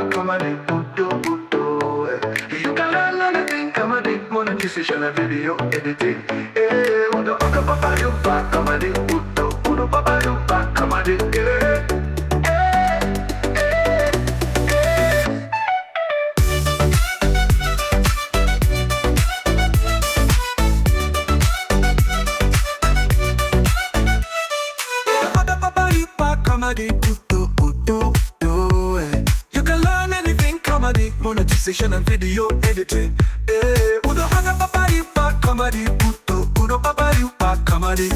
comedy, Udo Udo. You can learn anything, comedy, monetization and video editing. Udo Papa Yupa comedy, Udo Udo Papa Yupa comedy. Comedy, Udo Udo Udo. You can learn anything, comedy, monetization and video editing. Udo Haga Papa Yupa comedy, Udo Udo Papa Yupa comedy.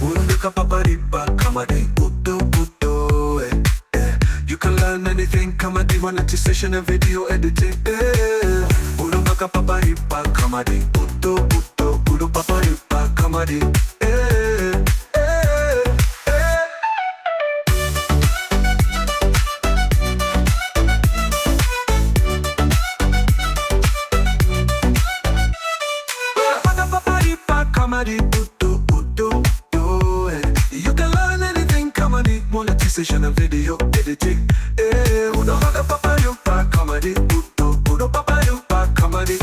Udo Papa Yupa comedy, Udo Udo. You can learn anything, comedy, monetization and video editing. Udo Papa Yupa comedy, Udo Udo Udo Papa Yupa comedy. Comedy, Udo Udo Udo. You can learn anything, comedy, monetization and video editing. Udo Papa Yupa comedy, Udo Udo Papa Yupa comedy.